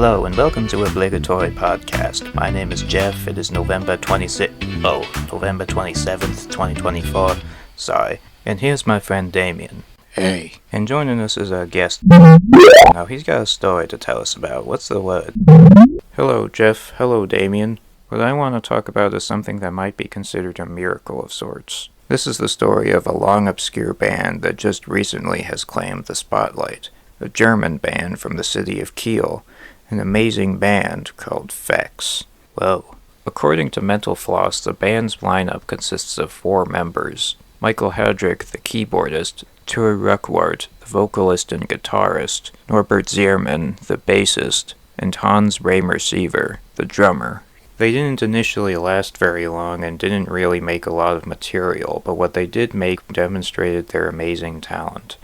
Hello and welcome to Obligatory Podcast. My name is Jeff. It is November 27th, 2024. Sorry. And here's my friend Damien. Hey. And joining us is our guest. Now he's got a story to tell us about. What's the word? Hello, Jeff. Hello, Damien. What I want to talk about is something that might be considered a miracle of sorts. This is the story of a long obscure band that just recently has claimed the spotlight. A German band from the city of Kiel. An amazing band called Fex. Whoa. According to Mental Floss, the band's lineup consists of 4 members. Michael Hedrick, the keyboardist, Ture Ruckwart, the vocalist and guitarist, Norbert Zierman, the bassist, and Hans Raymer-Siever, the drummer. They didn't initially last very long and didn't really make a lot of material, but what they did make demonstrated their amazing talent.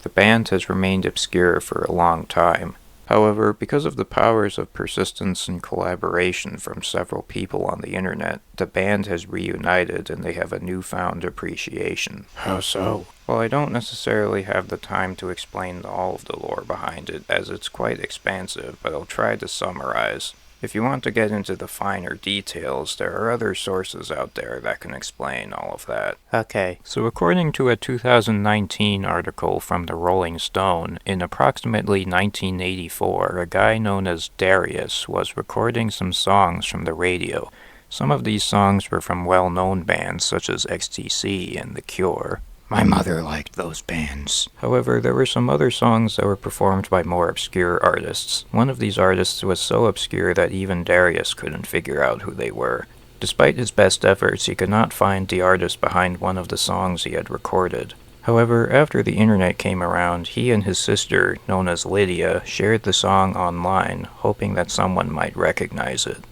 The band has remained obscure for a long time. However, because of the powers of persistence and collaboration from several people on the internet, the band has reunited and they have a newfound appreciation. How so? Well, I don't necessarily have the time to explain all of the lore behind it, as it's quite expansive, but I'll try to summarize. If you want to get into the finer details, there are other sources out there that can explain all of that. Okay, so according to a 2019 article from the Rolling Stone, in approximately 1984, a guy known as Darius was recording some songs from the radio. Some of these songs were from well-known bands such as XTC and The Cure. My mother liked those bands. However, there were some other songs that were performed by more obscure artists. One of these artists was so obscure that even Darius couldn't figure out who they were. Despite his best efforts, he could not find the artist behind one of the songs he had recorded. However, after the internet came around, he and his sister, known as Lydia, shared the song online, hoping that someone might recognize it.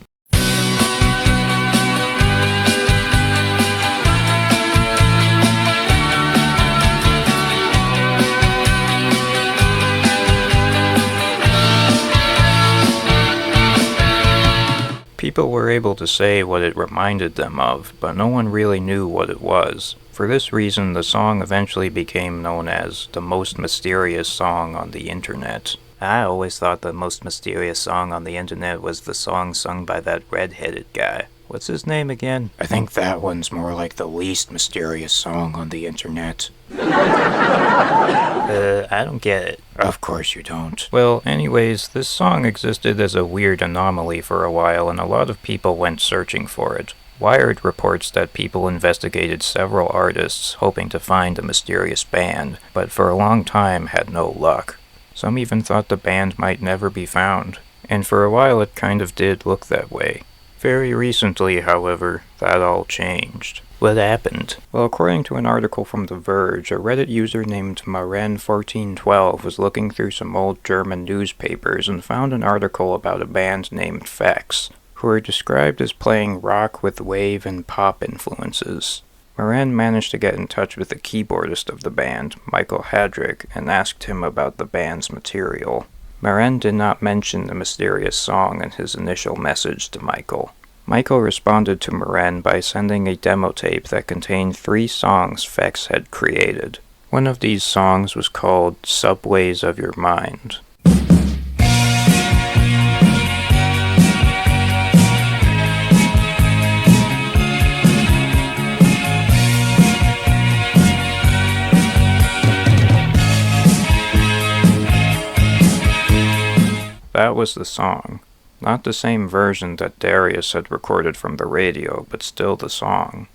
People were able to say what it reminded them of, but no one really knew what it was. For this reason, the song eventually became known as the most mysterious song on the internet. I always thought the most mysterious song on the internet was the song sung by that red-headed guy. What's his name again? I think that one's more like the least mysterious song on the internet. I don't get it. Of course you don't. Well, anyways, this song existed as a weird anomaly for a while, and a lot of people went searching for it. Wired reports that people investigated several artists hoping to find the mysterious band, but for a long time had no luck. Some even thought the band might never be found, and for a while it kind of did look that way. Very recently, however, that all changed. What happened? Well, according to an article from The Verge, a Reddit user named Maren1412 was looking through some old German newspapers and found an article about a band named Fex, who are described as playing rock with wave and pop influences. Maren managed to get in touch with the keyboardist of the band, Michael Hedrick, and asked him about the band's material. Maren did not mention the mysterious song in his initial message to Michael. Michael responded to Maren by sending a demo tape that contained 3 songs Fex had created. One of these songs was called Subways of Your Mind. That was the song. Not the same version that Darius had recorded from the radio, but still the song.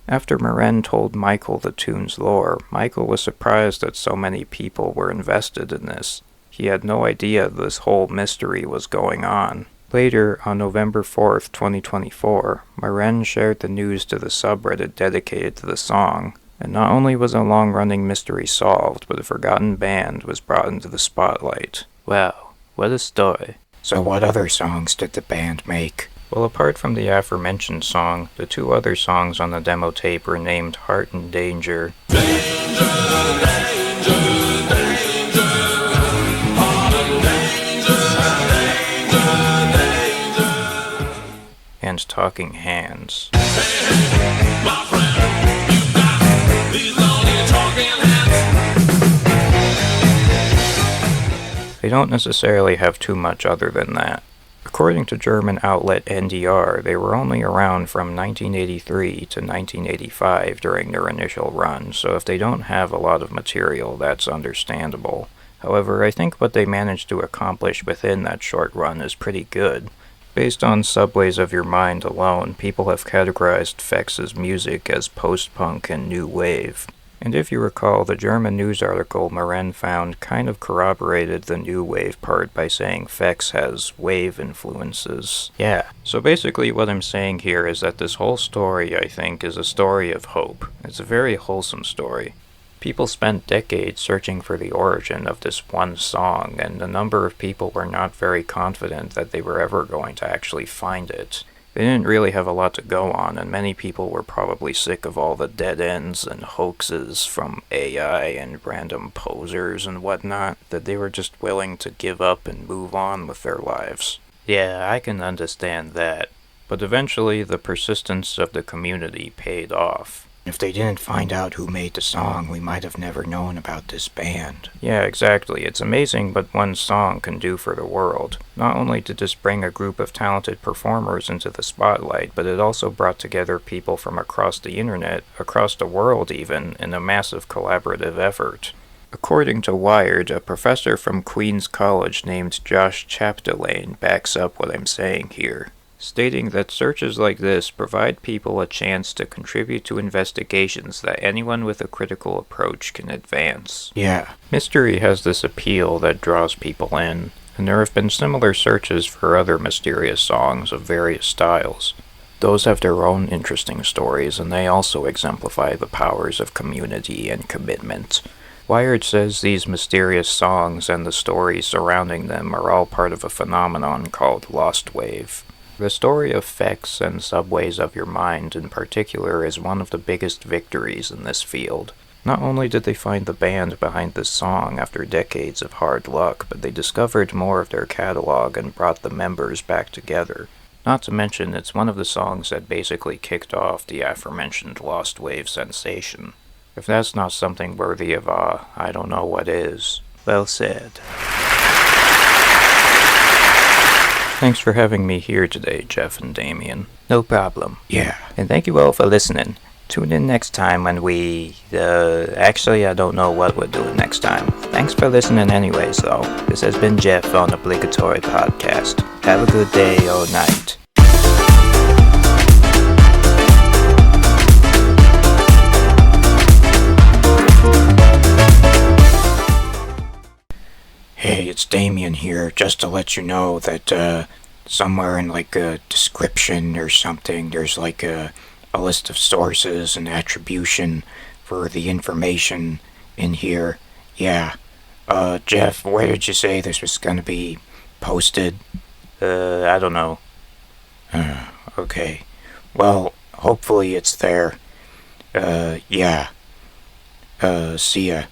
After Maren told Michael the tune's lore, Michael was surprised that so many people were invested in this. He had no idea this whole mystery was going on. Later, on November 4th, 2024, Maren shared the news to the subreddit dedicated to the song, and not only was a long-running mystery solved, but a forgotten band was brought into the spotlight. Wow. What a story. So what other songs did the band make? Well, apart from the aforementioned song, the 2 other songs on the demo tape were named Heart and Danger. Danger, danger, danger. Heart and danger, danger, danger. And Talking Hands. Hey, my friend, you got these lonely talking hands. They don't necessarily have too much other than that. According to German outlet NDR, they were only around from 1983 to 1985 during their initial run, so if they don't have a lot of material, that's understandable. However, I think what they managed to accomplish within that short run is pretty good. Based on Subways of Your Mind alone, people have categorized Fex's music as post-punk and new wave. And if you recall, the German news article Maren found kind of corroborated the new wave part by saying Fex has wave influences. Yeah, so basically what I'm saying here is that this whole story, I think, is a story of hope. It's a very wholesome story. People spent decades searching for the origin of this one song, and a number of people were not very confident that they were ever going to actually find it. They didn't really have a lot to go on, and many people were probably sick of all the dead ends and hoaxes from AI and random posers and whatnot, that they were just willing to give up and move on with their lives. Yeah, I can understand that. But eventually, the persistence of the community paid off. If they didn't find out who made the song, we might have never known about this band. Yeah, exactly. It's amazing what one song can do for the world. Not only did this bring a group of talented performers into the spotlight, but it also brought together people from across the internet, across the world even, in a massive collaborative effort. According to Wired, a professor from Queen's College named Josh Chapdelaine backs up what I'm saying here, stating that searches like this provide people a chance to contribute to investigations that anyone with a critical approach can advance. Yeah. Mystery has this appeal that draws people in, and there have been similar searches for other mysterious songs of various styles. Those have their own interesting stories, and they also exemplify the powers of community and commitment. Wired says these mysterious songs and the stories surrounding them are all part of a phenomenon called Lost Wave. The story of Fex and Subways of Your Mind in particular is one of the biggest victories in this field. Not only did they find the band behind this song after decades of hard luck, but they discovered more of their catalog and brought the members back together. Not to mention, it's one of the songs that basically kicked off the aforementioned Lost Wave sensation. If that's not something worthy of awe, I don't know what is. Well said. Thanks for having me here today, Jeff and Damien. No problem. Yeah. And thank you all for listening. Tune in next time when actually I don't know what we're doing next time. Thanks for listening anyways, though. This has been Jeff on Obligatory Podcast. Have a good day or night. Hey, it's Damien here, just to let you know that, somewhere in, like, a description or something, there's, like, a list of sources and attribution for the information in here. Yeah. Jeff, where did you say this was gonna be posted? I don't know. Okay. Well, hopefully it's there. Yeah. See ya.